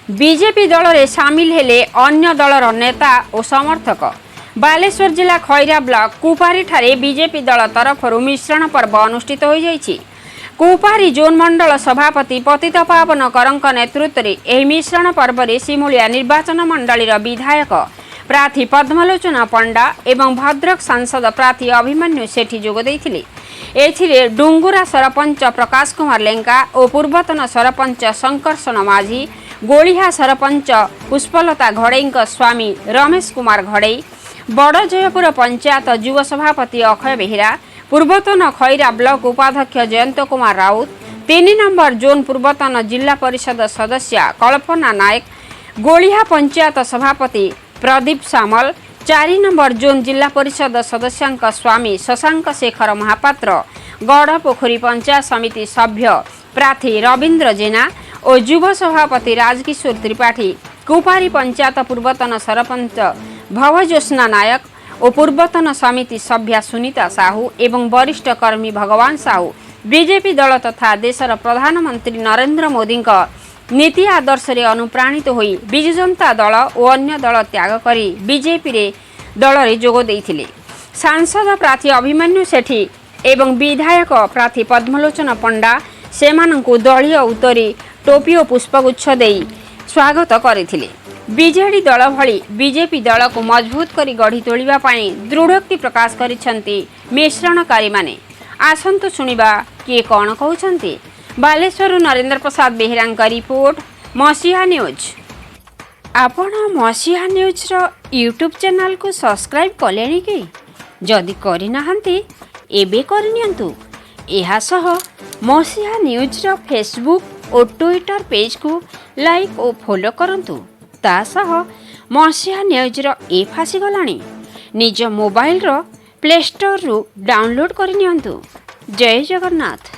BJP दल में सामिल हेले अन्य दलर नेता और समर्थक। बालेश्वर जिला खैरा ब्लॉक कुपारी ठारे बीजेपी दल तरफ मिश्रण पर्व अनुष्ठित हो जाइछि। कुपारी जोन मंडल सभापति पतित पावन करंक नेतृत्व में यह मिश्रण पर्व में सिमुलिया निर्वाचन मंडली विधायक प्रार्थी पद्मलोचना पंडा एवं भद्रक सांसद प्रार्थी अभिमन्यु सेठी जोग देइथिले। एथिरे डुंगुरा सरपंच प्रकाश कुमार लेंका और पूर्वतन सरपंच शंकरसन माझी, गोलिहा सरपंच पुष्पलता घड़ई स्वामी रमेश कुमार घड़ई, बड़ जयपुर पंचायत युव सभापति अक्षय बेहेरा, पूर्वतन खैरा ब्लॉक उपाध्यक्ष जयंत कुमार राउत, 3 नंबर जोन पूर्वतन जिला परिषद सदस्य कल्पना नायक, गोलिहा पंचायत सभापति प्रदीप सामल, 4 नंबर जोन जिला परिषद सदस्यांक स्वामी शशांक शेखर महापात्र, गढ़ पोखरी पंचायत समिति सभ्य प्रार्थी रविंद्र जेना और युव सभापति राजकिशोर त्रिपाठी, कुपारी पंचायत पूर्वतन सरपंच भवज्योत्स्ना नायक और पूर्वतन समिति सभ्या सुनीता साहू एवं वरिष्ठ कर्मी भगवान साहू बीजेपी दल तथा देशर प्रधानमंत्री नरेंद्र मोदी नीति आदर्श रे अनुप्राणित होई बिजु जनता दल और अन्य दल त्याग करी बीजेपी रे दल रे जोग देइथिले। सांसद प्रार्थी अभिमन्यु सेठी एवं विधायक प्रार्थी पद्मलोचना पंडा सेमानंकु दलीय उत्तरी टोपी और पुष्पगुच्छ देई स्वागत करथिले। बीजेडी दल भली बीजेपी दल को मजबूत करी गढ़ी तोलिबा पाई दृढ़ोक्ति प्रकाश करिसंती मिश्रणकारी माने। आसंतु सुनिबा किए कौन कहउछंती। बालेश्वर नरेंद्र प्रसाद बेहेरा रिपोर्ट मसीहा न्यूज। आपण मसीहा न्यूज रो यूट्यूब चैनल को सब्सक्राइब कलेनी कि जदि करि नाहंती एबे करनियंतु। एहा सह मसीहा न्यूज रो फेसबुक और ट्विटर पेज को लाइक और फॉलो करंतु। ता सह मसीहा न्यूज रो ऐप आसी गलानी। निज मोबाइल रो प्ले स्टोर रु डाउनलोड करनियंतु। जय जगन्नाथ।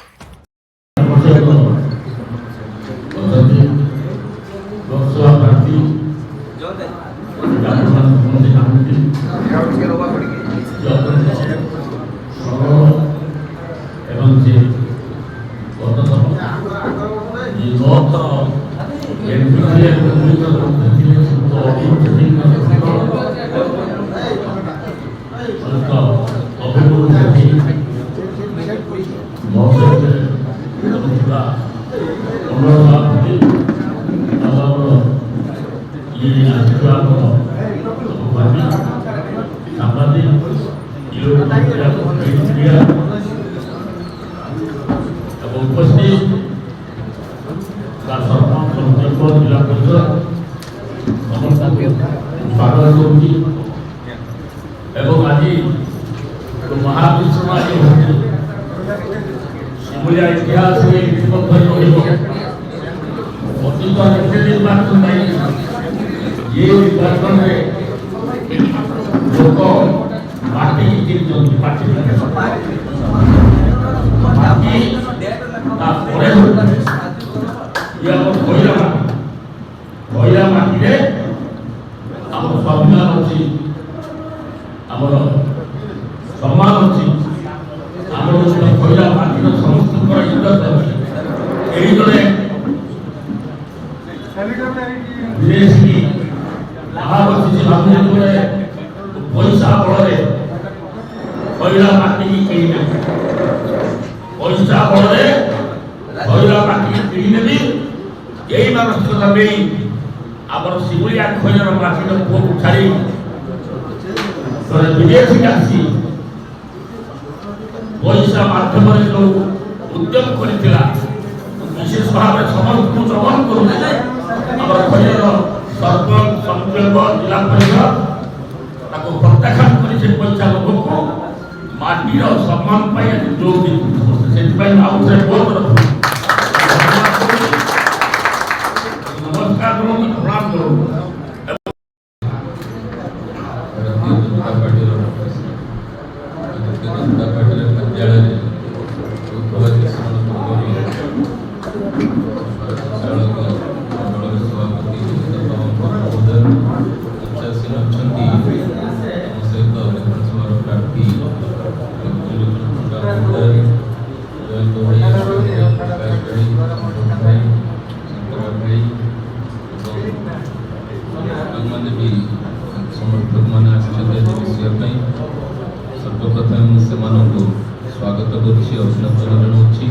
स्वागत करुच्ची अभिनंदन जनाऊँगी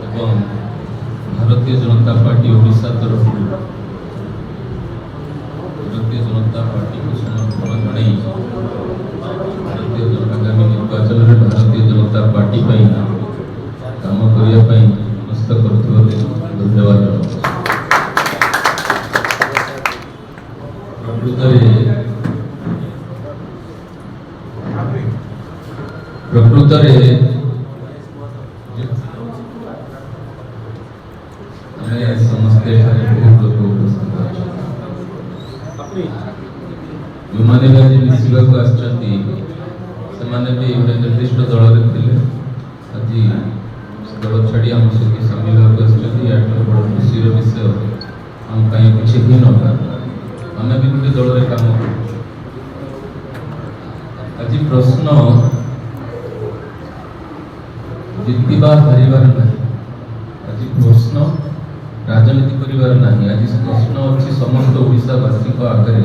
एवं भारतीय जनता पार्टी ओडिशा तरफ भारतीय जनता पार्टी को समर्थन जन भारतीय आगामी निर्वाचन में भारतीय जनता पार्टी काम करने समस्त धन्यवाद प्रकृत समस्ते बहुत लोग उपस्थित जो मैंने भी आज मिसिबा को आसचंती से माने भी गोटे निर्दिष्ट दल रे थिले आज दल छाड़ी आम सहित सामिल होकर आसचंती या बड़ खुशी विषय आम कहीं कुछ ही न आम भी गोटे दल रे काम आज प्रश्न जितवा हारिबार ना आज प्रश्न राजनीति करिबार नहीं आज प्रश्न अच्छी समस्त ओडिशावासी आगे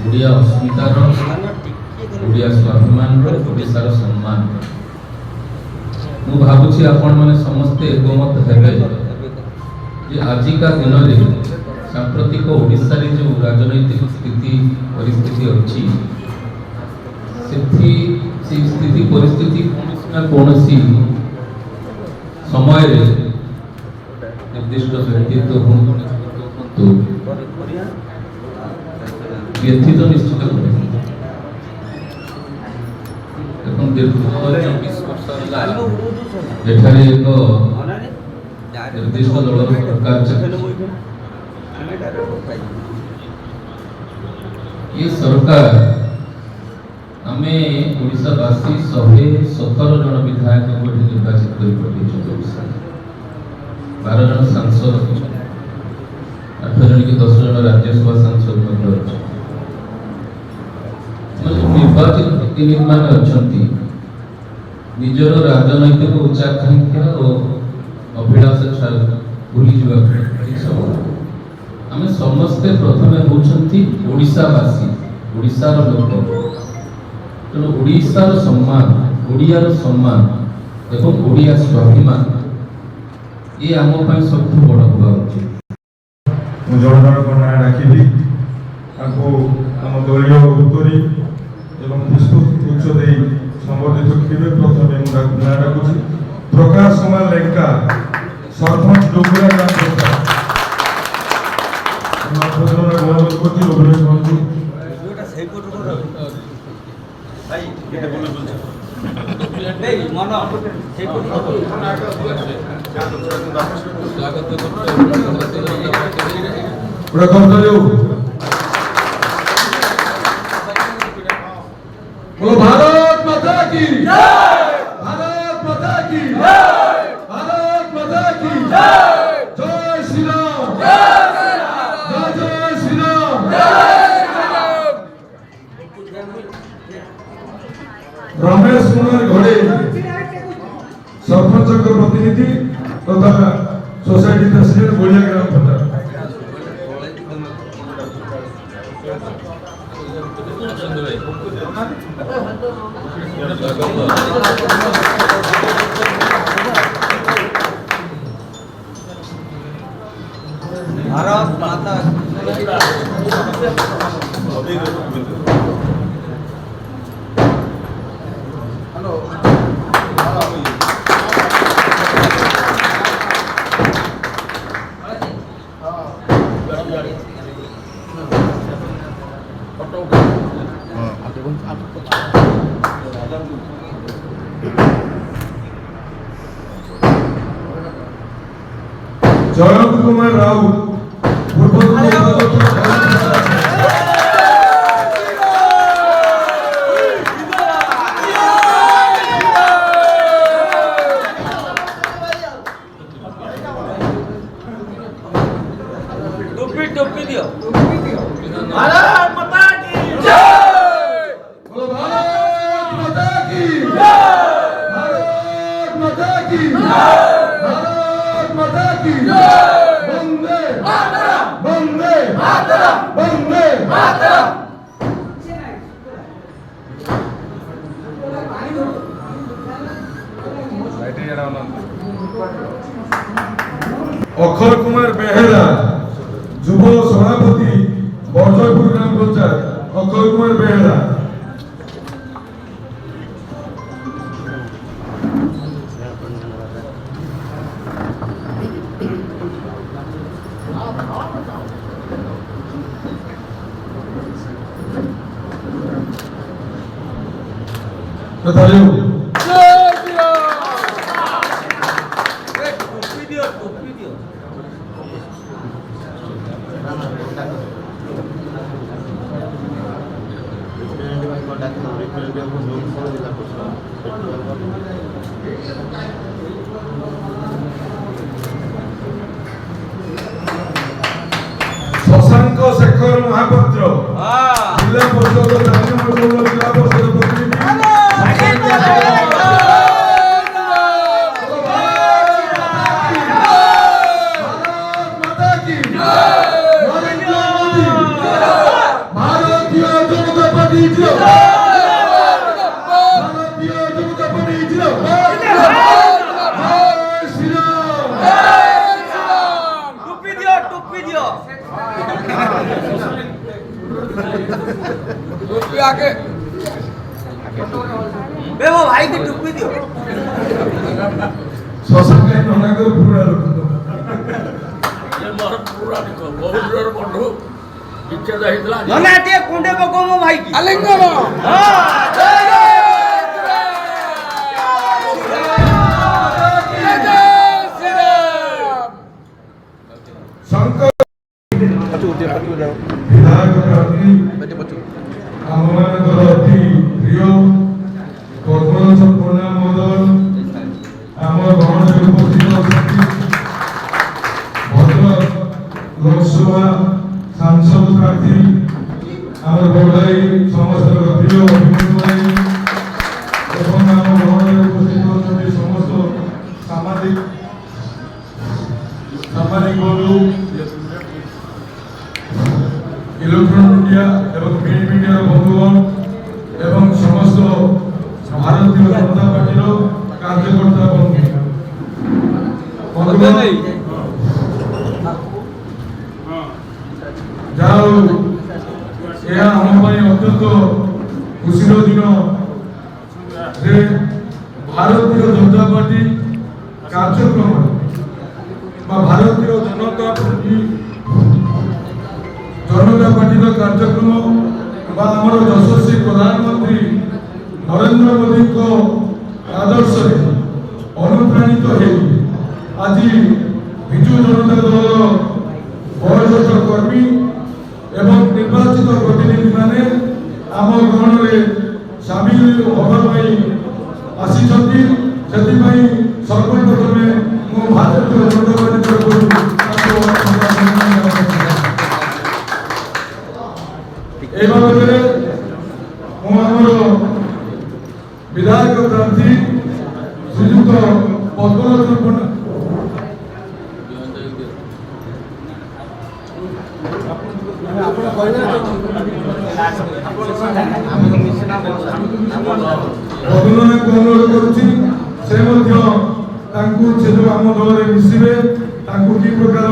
ओडिया अस्मितार ओडिया स्वाभिमान ओडिशार सम्मान मु भावुछि आपण माने समस्ते एकमत हेबे जे आजिका दिन रे सांप्रतिक ओडिशा रे जो राजनैतिक स्थिति परिस्थिति अछि से स्थिति परिस्थिति कौनसी समय निर्दिष्ट व्यक्तित्व व्यथित निश्चित दीर्घ 24 वर्ष एठारे एक निर्दिष्ट दल सरकार ये सरकार आमे ओडिशावासी 117 जन विधायक को निर्वाचित कर 12 जन सांसद 8 जन की 10 जन राज्यसभा सांसद निर्वाचित प्रतिनिधि मान अच्छी निजर राजनैतिक उच्चाकांक्षा और अभिलाषा भूली आम समस्ते प्रथम होती ओडिशावासी ओडिशार लोक तेणु ओडिशार सम्मान ओडियार सम्मान एवं ओडिया स्वाभिमान ये आम सबठू बड़ हवा उचित जन जन को ना डाकिबी आम दलीय उत्तरी एवं पुष्प उच्च दे संबोधित करेंगे प्रथम ना डाकुची प्रकाश कुमार लेंका सरपंच डोगरा ग्राम बोलो भारत माता की जय, भारत माता की जय, भारत माता की जय, जय श्री राम, जय श्री राम, जय श्री राम। रमेश कुमार घोड़े सरपंच प्रतिनिधि तथा सोसाइटी प्रेसिडेंट गोलिया ग्राम पंचायत भारत माता हेलो जयंत कुमार राव टोपी दियो भारत माता की जय, भारत माता की जय, भारत माता की जय, भारत माता की जय, वंदे मातरम, वंदे मातरम, वंदे मातरम। অক্ষয় কুমার বেহেরা যুব সভাপতি বর্জয়পুর গ্রাম পঞ্চায়েত অক্ষয় কুমার বেহেরা। बताइए टोपी दियो टोपी दियो शशांक शेखर महापात्र हां जिला परिषद जिला परिषद प्रतिनिधि टोपी दियो टोपी दियो टोपी आगे बे वो भाई की टोपी दियो शशांक ननागर पूरा लोक नना टे कुंडे बको मो भाई की आलिंगन शंकर विधायक प्रार्थी आमମାନଙ୍କର ଅତି ପ୍ରିୟ ପଦ୍ମନାଥ ପ୍ରଣା ମହୋଦୟ ଆମ ଗଣରେ ଉପସ୍ଥିତ ଅଛନ୍ତି ଭଦ୍ରକ ଲୋକସଭା ସାଂସଦ ପ୍ରାର୍ଥୀ ଆମର ବଡ଼ାଇ ସମସ୍ତଙ୍କର ପ୍ରିୟ ଅଭିମନ୍ୟୁ ଭାଇ ଏବଂ ଆମ ଗଣରେ ଉପସ୍ଥିତ ଅଛନ୍ତି ସମସ୍ତ ସାମାଜିକ ବନ୍ଧୁ इलेक्ट्रॉनिक मीडिया एवं प्रिंट मीडिया बंधुगण एवं समस्त भारतीय जनता पार्टी कार्यकर्ता बंधुगण जाओ यह हम अत्यंत खुशी दिन भारतीय जनता पार्टी कार्यक्रम भारतीय जनता पार्टी कार्यक्रम आमर यशस्वी प्रधानमंत्री नरेंद्र मोदी को आदर्श अनुप्राणित आज विजु जनता दल वयोज्येष्ठ कर्मी एवं निर्वाचित प्रतिनिधि माने आम गण में सामिल होगा आसी सर्वप्रथम मु भारतीय जनता पार्टी ए बाबद विधायक प्रार्थी श्रीजुक्त पद्मनाथ पंडा पद्मनाथ को अनुरोध करुच्ची से जो आम दल में मिसवे कि प्रकार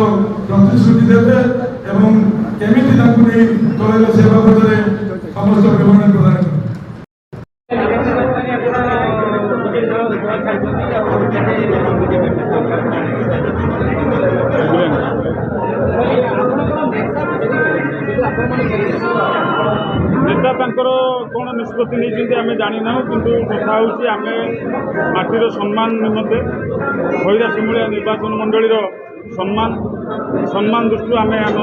प्रतिश्रुति देवे एवं केमिति दल से बाबद समस्त विवरण प्रदान नेता कौन निष्पत्ति नहीं आम जानी ना किंतु कथा आम माटीर सम्मान निमंते खैरा सिमुलिया निर्वाचन मंडली सम्मान दृष्टि आम आम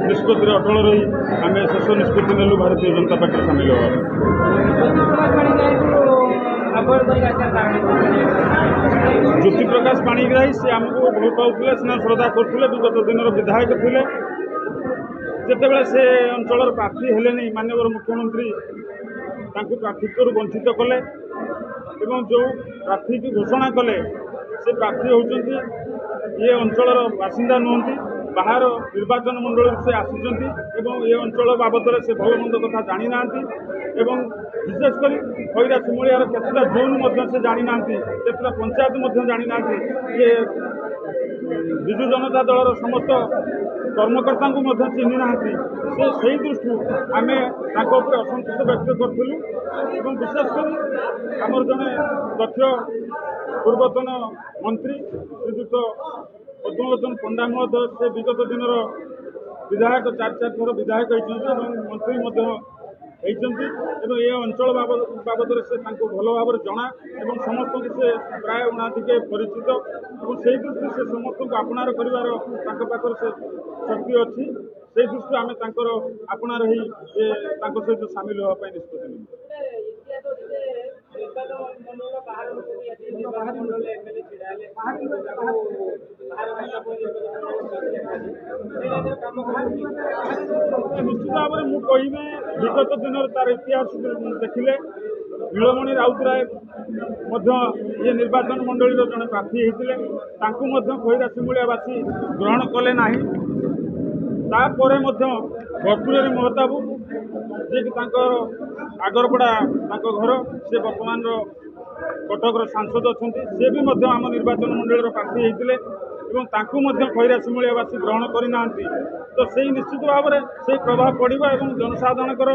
निष्पत्ति अटल रही आम शेष निष्पत्ति नेलु भारतीय जनता पार्टी सामिल हो ज्योति प्रकाश पाणिग्राही से आमको भल पाते स्नेह श्रद्धा करते विगत दिन विधायक थे जितेबाला से अंचल प्रार्थी हेले माननीय मुख्यमंत्री प्रार्थीत्व वंचित कले जो प्रार्थी की घोषणा कले से प्रार्थी होती ये अंचल बासिंदा नुहति ବାହାର ନିର୍ବାଚନ ମଣ୍ଡଳୀରୁ ସେ ଆସିଛନ୍ତି ଏବଂ ଏ ଅଞ୍ଚଳ ବାବଦରେ ସେ ଭଲ ମନ୍ଦ କଥା ଜାଣିନାହାନ୍ତି ଏବଂ ବିଶେଷ କରି ଖଇରା ଶିମୁଳିଆର କେତେଟା ଜୋନ୍ ମଧ୍ୟ ସେ ଜାଣିନାହାନ୍ତି, କେତେଟା ପଞ୍ଚାୟତ ମଧ୍ୟ ଜାଣିନାହାନ୍ତି। ଯେ ବିଜୁ ଜନତା ଦଳର ସମସ୍ତ କର୍ମକର୍ତ୍ତାଙ୍କୁ ମଧ୍ୟ ଚିହ୍ନି ନାହାନ୍ତି। ସେଇ ଦୃଷ୍ଟିରୁ ଆମେ ତାଙ୍କ ଉପରେ ଅସନ୍ତୋଷ ବ୍ୟକ୍ତ କରିଥିଲୁ ଏବଂ ବିଶେଷ କରି ଆମର ଜଣେ ଦକ୍ଷ ପୂର୍ବତନ ମନ୍ତ୍ରୀ ଶ୍ରୀଯୁକ୍ତ ପଦ୍ମଲୋଚନ ପଣ୍ଡା ମହୋଦୟ ସେ ବିଗତ ଦିନର ବିଧାୟକ 4 ଥର ବିଧାୟକ ହୋଇଛନ୍ତି ଏବଂ ମନ୍ତ୍ରୀ ମଧ୍ୟ ହୋଇଛନ୍ତି ଏବଂ ଏ ଅଞ୍ଚଳ ବାବଦରେ ସେ ତାଙ୍କୁ ଭଲ ଭାବରେ ଜଣା ଏବଂ ସମସ୍ତଙ୍କୁ ସେ ପ୍ରାୟ ଉଣାଧିକେ ପରିଚିତ ଏବଂ ସେଇ ଦୃଷ୍ଟିରୁ ସେ ସମସ୍ତଙ୍କୁ ଆପଣାର କରିବାର ତାଙ୍କ ପାଖରେ ସେ ଶକ୍ତି ଅଛି। ସେଇ ଦୃଷ୍ଟିରୁ ଆମେ ତାଙ୍କର ଆପଣାର ହେଇ ତାଙ୍କ ସହିତ ସାମିଲ ହେବା ପାଇଁ ନିଷ୍ପତ୍ତି ନେବୁ। ନିଶ୍ଚିତ ଭାବରେ ମୁଁ କହିବି ବିଗତ ଦିନରେ ତାର ଇତିହାସ ଦେଖିଲେ ନୀଳମଣି ରାଉତରାୟ ମଧ୍ୟ ଇଏ ନିର୍ବାଚନ ମଣ୍ଡଳୀର ଜଣେ ପ୍ରାର୍ଥୀ ହୋଇଥିଲେ, ତାଙ୍କୁ ମଧ୍ୟ ଖଇରା ଶିମୁଳିଆବାସୀ ଗ୍ରହଣ କଲେ ନାହିଁ। ତାପରେ ମଧ୍ୟ ଭର୍ତ୍ତୃହରି ମହତାବ ଯିଏକି ତାଙ୍କର ଆଗରପଡ଼ା ତାଙ୍କ ଘର, ସେ ବର୍ତ୍ତମାନର କଟକର ସାଂସଦ ଅଛନ୍ତି, ସେ ବି ମଧ୍ୟ ଆମ ନିର୍ବାଚନ ମଣ୍ଡଳୀର ପ୍ରାର୍ଥୀ ହୋଇଥିଲେ ଏବଂ ତାଙ୍କୁ ମଧ୍ୟ ଖଇରା ଶିମୁଳିଆବାସୀ ଗ୍ରହଣ କରିନାହାନ୍ତି। ତ ସେଇ ନିଶ୍ଚିତ ଭାବରେ ସେଇ ପ୍ରଭାବ ପଡ଼ିବ ଏବଂ ଜନସାଧାରଣଙ୍କର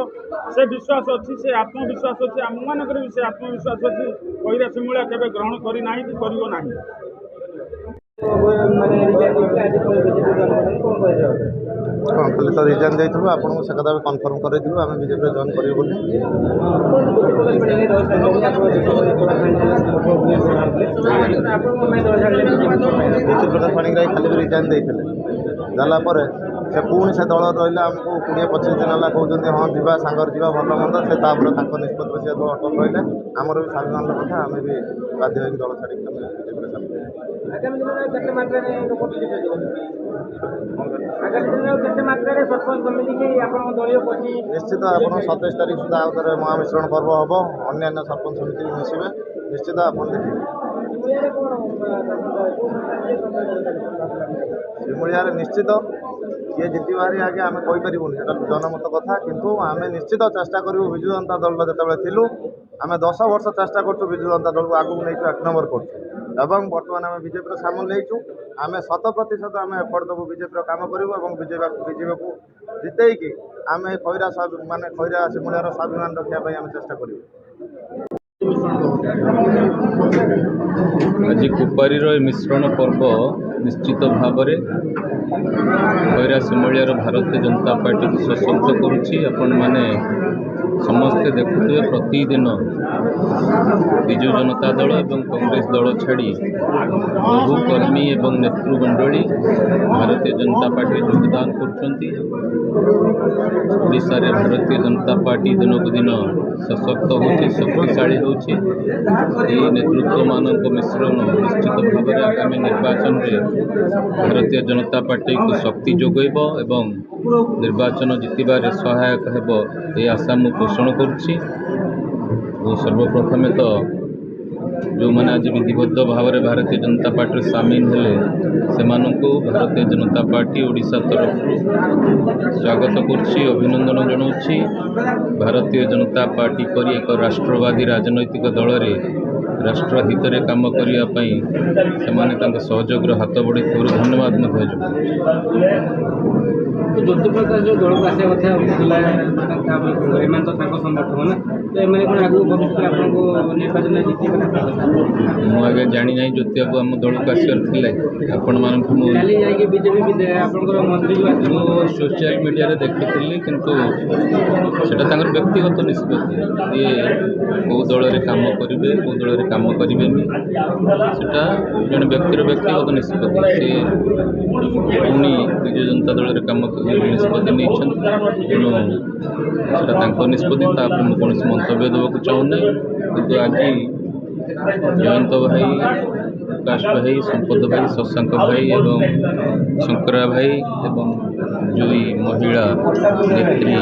ସେ ବିଶ୍ୱାସ ଅଛି, ସେ ଆତ୍ମବିଶ୍ୱାସ ଅଛି, ଆମମାନଙ୍କର ବି ସେ ଆତ୍ମବିଶ୍ୱାସ ଅଛି ଖଇରା ଶିମୁଳିଆ କେବେ ଗ୍ରହଣ କରିନାହିଁ କି କରିବ ନାହିଁ। ହଁ ଖାଲି ତ ରିଜାଇନ୍ ଦେଇଥିଲୁ, ଆପଣଙ୍କୁ ସେ କଥା ବି କନଫର୍ମ କରିଥିଲୁ ଆମେ ବିଜେପିରେ ଜଏନ୍ କରିବୁ ବୋଲି। ଜ୍ୟୋତିପ୍ରକାଶ ପାଣିଗ୍ରାହୀ ଖାଲି ବି ରିଜାଇନ୍ ଦେଇଥିଲେ, ଦେଲା ପରେ ସେ ପୁଣି ସେ ଦଳ ରହିଲେ ଆମକୁ 20-25 ଦିନ ହେଲା କହୁଛନ୍ତି ହଁ ଯିବା ସାଙ୍ଗରେ ଯିବା ଭଲ ମନ୍ଦ। ସେ ତାପରେ ତାଙ୍କ ନିଷ୍ପତ୍ତିରେ ସେ ଦଳ ଅଟଳ ରହିଲେ, ଆମର ବି ସ୍ୱାଭିମାନର କଥା, ଆମେ ବି ବାଧ୍ୟ ହୋଇକି ଦଳ ଛାଡ଼ିକି ଆମେ ବିଜେପିରେ ସାମିଲ ହେଲୁ। ଆଗାମୀ ଦିନରେ କେତେ ମାତ୍ରାରେ ଲୋକ ବିଜେପି ଆଗାମୀ ଦିନରେ କେତେ ମାତ୍ରାରେ ସରପଞ୍ଚ ସମିତିକି ଆପଣଙ୍କ ଦଳୀୟ କର୍ମୀ ନିଶ୍ଚିତ ଆପଣ 27 ତାରିଖ ସୁଦ୍ଧା ଆଉ ଥରେ ମହାମିଶ୍ରଣ ପର୍ବ ହେବ, ଅନ୍ୟାନ୍ୟ ସରପଞ୍ଚ ସମିତି ବି ମିଶିବେ, ନିଶ୍ଚିତ ଆପଣ ଦେଖିବେ। ଶିମୁଳିଆରେ ନିଶ୍ଚିତ କିଏ ଜିତିବାହାରି ଆଗେ ଆମେ କହିପାରିବୁନି, ଏଇଟା ଜନମତ କଥା, କିନ୍ତୁ ଆମେ ନିଶ୍ଚିତ ଚେଷ୍ଟା କରିବୁ। ବିଜୁ ଜନତା ଦଳର ଯେତେବେଳେ ଥିଲୁ ଆମେ 10 ବର୍ଷ ଚେଷ୍ଟା କରୁଛୁ ବିଜୁ ଜନତା ଦଳକୁ ଆଗକୁ ନେଇଛୁ, 1 ନମ୍ବର କରୁଛୁ ଏବଂ ବର୍ତ୍ତମାନ ଆମେ ବିଜେପିର ସାମିଲ ହେଇଛୁ। ଆମେ 100% ଆମେ ଏଫର୍ଟ ଦେବୁ, ବିଜେପିର କାମ କରିବୁ ଏବଂ ବିଜେପିକୁ ଜିତେଇକି ଆମେ ଖଇରା ଶିମୁଳିଆର ସ୍ୱାଭିମାନ ରଖିବା ପାଇଁ ଆମେ ଚେଷ୍ଟା କରିବୁ। ଆଜି କୁପାରୀର ଏ ମିଶ୍ରଣ ପର୍ବ ନିଶ୍ଚିତ ଭାବରେ ଖଇରା ଶିମୁଳିଆର ଭାରତୀୟ ଜନତା ପାର୍ଟିକୁ ସଶକ୍ତ କରୁଛି। ଆପଣମାନେ ସମସ୍ତେ ଦେଖୁଥିବେ ପ୍ରତିଦିନ ବିଜୁ ଜନତା ଦଳ ଏବଂ କଂଗ୍ରେସ ଦଳ ଛାଡ଼ି ବହୁ କର୍ମୀ ଏବଂ ନେତୃମଣ୍ଡଳୀ ଭାରତୀୟ ଜନତା ପାର୍ଟିରେ ଯୋଗଦାନ କରୁଛନ୍ତି। ଓଡ଼ିଶାରେ ଭାରତୀୟ ଜନତା ପାର୍ଟି ଦିନକୁ ଦିନ ସଶକ୍ତ ହେଉଛି, ଶକ୍ତିଶାଳୀ ହେଉଛି। ଏହି ନେତୃତ୍ୱମାନଙ୍କ ମିଶ୍ରଣ ନିଶ୍ଚିତ ଭାବରେ ଆଗାମୀ ନିର୍ବାଚନରେ ଭାରତୀୟ ଜନତା ପାର୍ଟିକୁ ଶକ୍ତି ଯୋଗାଇବ ଏବଂ ନିର୍ବାଚନ ଜିତିବାରେ ସହାୟକ ହେବ, ଏହି ଆଶା ମୁଁ ପୋଷଣ କରୁଛି। ଓ ସର୍ବପ୍ରଥମେ ତ ଯେଉଁମାନେ ଆଜି ବିଧିବଦ୍ଧ ଭାବରେ ଭାରତୀୟ ଜନତା ପାର୍ଟିରେ ସାମିଲ ହେଲେ ସେମାନଙ୍କୁ ଭାରତୀୟ ଜନତା ପାର୍ଟି ଓଡ଼ିଶା ତରଫରୁ ସ୍ୱାଗତ କରୁଛି, ଅଭିନନ୍ଦନ ଜଣାଉଛି। ଭାରତୀୟ ଜନତା ପାର୍ଟି ପରି ଏକ ରାଷ୍ଟ୍ରବାଦୀ ରାଜନୈତିକ ଦଳରେ ରାଷ୍ଟ୍ର ହିତରେ କାମ କରିବା ପାଇଁ ସେମାନେ ତାଙ୍କ ସହଯୋଗର ହାତ ବଢ଼େଇଥିବାରୁ ଧନ୍ୟବାଦ ମଧ୍ୟ ଜଣାଉଛି। ଜ୍ୟୋତିପ୍ରକାଶ ଯେଉଁ ଦଳକୁ ଆସିବା କଥା ଥିଲା ଏମାନେ ତ ତାଙ୍କ ସମର୍ଥକ ନା, ତ ଏମାନେ କ'ଣ ଆଗକୁ ଭବିଷ୍ୟତରେ ଆପଣଙ୍କୁ ନିର୍ବାଚନରେ ଜିତିବେ ନା? ମୁଁ ଆଜ୍ଞା ଜାଣିନାହିଁ ଜ୍ୟୋତିବାବୁ ଆମ ଦଳକୁ ଆସିବାର ଥିଲା, ଆପଣମାନଙ୍କୁ ମୁଁ କାଲି ଯାଇକି ବିଜେପି ଆପଣଙ୍କର ମନ୍ତ୍ରୀ ଯେଉଁ ଆସିଲେ ମୁଁ ସୋସିଆଲ ମିଡ଼ିଆରେ ଦେଖିଥିଲି, କିନ୍ତୁ ସେଟା ତାଙ୍କର ବ୍ୟକ୍ତିଗତ ନିଷ୍ପତ୍ତି। ସିଏ କେଉଁ ଦଳରେ କାମ କରିବେ କେଉଁ ଦଳରେ କାମ କରିବେନି ସେଟା ଜଣେ ବ୍ୟକ୍ତିର ବ୍ୟକ୍ତିଗତ ନିଷ୍ପତ୍ତି। ସେ ପୁଣି ବିଜୁ ଜନତା ଦଳରେ କାମ ନିଷ୍ପତ୍ତି ନେଇଛନ୍ତି, ତେଣୁ ସେଟା ତାଙ୍କ ନିଷ୍ପତ୍ତି, ତାପରେ ମୁଁ କୌଣସି ମନ୍ତବ୍ୟ ଦେବାକୁ ଚାହୁଁନାହିଁ। କିନ୍ତୁ ଆଜି ଜୟନ୍ତ ଭାଇ, ପ୍ରକାଶ ଭାଇ, ସମ୍ପଦ ଭାଇ, ଶଶାଙ୍କ ଭାଇ ଏବଂ ଶଙ୍କରା ଭାଇ ଏବଂ ଦୁଇ ମହିଳା ନେତ୍ରୀ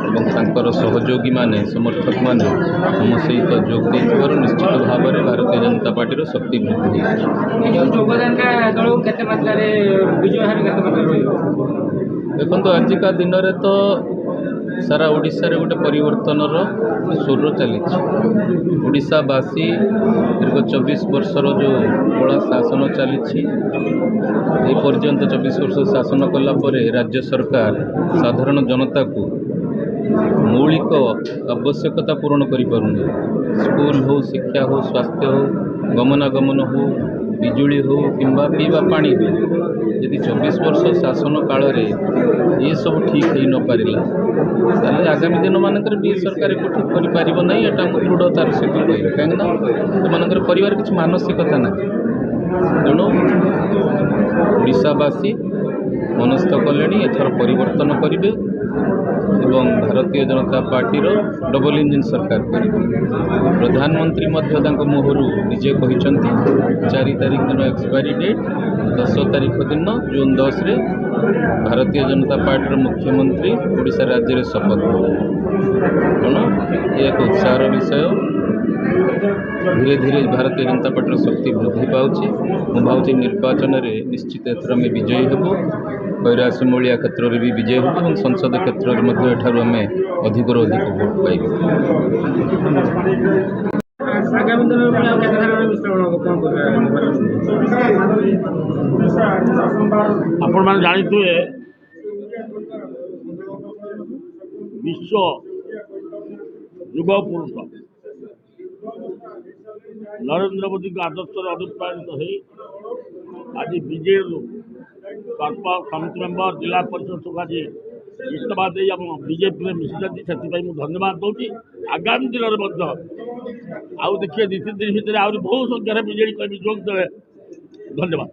ଏବଂ ତାଙ୍କର ସହଯୋଗୀ ମାନେ ସମର୍ଥକ ମାନେ ଆମ ସହିତ ଯୋଗ ଦେଇଥିବାରୁ ନିଶ୍ଚିତ ଭାବରେ ଭାରତୀୟ ଜନତା ପାର୍ଟିର ଶକ୍ତି ବୃଦ୍ଧି ହୋଇଛି। ଏ ଯେଉଁ ଯୋଗଦାନଟା ଦଳକୁ କେତେ ମାତ୍ରାରେ ବିଜୟ ହାର କେତେ ମାତ୍ରାରେ ରହିବ? ଦେଖନ୍ତୁ ଆଜିକା ଦିନରେ ତ ସାରା ଓଡ଼ିଶାରେ ଗୋଟେ ପରିବର୍ତ୍ତନର ସ୍ୱର ଚାଲିଛି। ଓଡ଼ିଶାବାସୀ ଦୀର୍ଘ 24 ବର୍ଷର ଯେଉଁ କଳା ଶାସନ ଚାଲିଛି, ଏ ପର୍ଯ୍ୟନ୍ତ 24 ବର୍ଷ ଶାସନ କଲା ପରେ ରାଜ୍ୟ ସରକାର ସାଧାରଣ ଜନତାକୁ ମୌଳିକ ଆବଶ୍ୟକତା ପୂରଣ କରିପାରୁନି। ସ୍କୁଲ ହେଉ, ଶିକ୍ଷା ହେଉ, ସ୍ୱାସ୍ଥ୍ୟ ହେଉ, ଗମନାଗମନ ହେଉ, ବିଜୁଳି ହେଉ କିମ୍ବା ପିଇବା ପାଣି ହେଉ, ଯଦି 24 ବର୍ଷ ଶାସନ କାଳରେ ଏସବୁ ଠିକ୍ ହୋଇନପାରିଲା ତାହେଲେ ଆଗାମୀ ଦିନମାନଙ୍କରେ ବି ସରକାର ଏକୁ ଠିକ୍ କରିପାରିବ ନାହିଁ। ଏଟା ମୁଁ ଦୃଢ଼ତାର ସହିତ କହିବି, କାହିଁକିନା ସେମାନଙ୍କର କରିବାର କିଛି ମାନସିକତା ନାହିଁ। ତେଣୁ ଓଡ଼ିଶାବାସୀ ମନସ୍ଥ କଲେଣି ଏଥର ପରିବର୍ତ୍ତନ କରିବେ ଏବଂ ଭାରତୀୟ ଜନତା ପାର୍ଟିର ଡବଲ ଇଞ୍ଜିନ୍ ସରକାର କରିବେ। ପ୍ରଧାନମନ୍ତ୍ରୀ ମଧ୍ୟ ତାଙ୍କ ମୁହଁରୁ ନିଜେ କହିଛନ୍ତି 4 ତାରିଖ ଦିନ ଏକ୍ସପାୟରି ଡେଟ୍, 10 ତାରିଖ ଦିନ ଜୁନ୍ 10ରେ ଭାରତୀୟ ଜନତା ପାର୍ଟିର ମୁଖ୍ୟମନ୍ତ୍ରୀ ଓଡ଼ିଶା ରାଜ୍ୟରେ ଶପଥ ନେବେ। ତେଣୁ ଏ ଏକ ଉତ୍ସାହର ବିଷୟ। ଧୀରେ ଧୀରେ ଭାରତୀୟ ଜନତା ପାର୍ଟିର ଶକ୍ତି ବୃଦ୍ଧି ପାଉଛି। ମୁଁ ଭାବୁଛି ନିର୍ବାଚନରେ ନିଶ୍ଚିତ ଏଥର ଆମେ ବିଜୟୀ ହେବୁ। କୈଳାସମୂଳିଆ କ୍ଷେତ୍ରରେ ବି ବିଜୟୀ ହେବୁ ଏବଂ ସଂସଦ କ୍ଷେତ୍ରରେ ମଧ୍ୟ ଏଠାରୁ ଆମେ ଅଧିକରୁ ଅଧିକ ଭୋଟ ପାଇବୁ। ଆଗାମୀ ଦିନରେ ଆଉ କେତେ ଧାରଣା ମିଶ୍ରଣ ହେବ କ'ଣ କରିବା? ଆପଣମାନେ ଜାଣିଥିବେ ବିଶ୍ୱ ଯୁବ ପୁରୁଷ ନରେନ୍ଦ୍ର ମୋଦୀଙ୍କ ଆଦର୍ଶରେ ଅନୁପ୍ରାଣିତ ହୋଇ ଆଜି ବିଜେଡ଼ିରୁ ସମିତି ମେମ୍ବର ଜିଲ୍ଲା ପରିଷଦ ଆଜି ଇସ୍ତଫା ଦେଇ ଆମ ବିଜେପିରେ ମିଶିଛନ୍ତି। ସେଥିପାଇଁ ମୁଁ ଧନ୍ୟବାଦ ଦେଉଛି। ଆଗାମୀ ଦିନରେ ମଧ୍ୟ ଆଉ ଦେଖିବେ 2-3 ଦିନ ଭିତରେ ଆହୁରି ବହୁ ସଂଖ୍ୟାରେ ବିଜେଡ଼ି କର୍ମୀ ଯୋଗ ଦେବେ। ଧନ୍ୟବାଦ।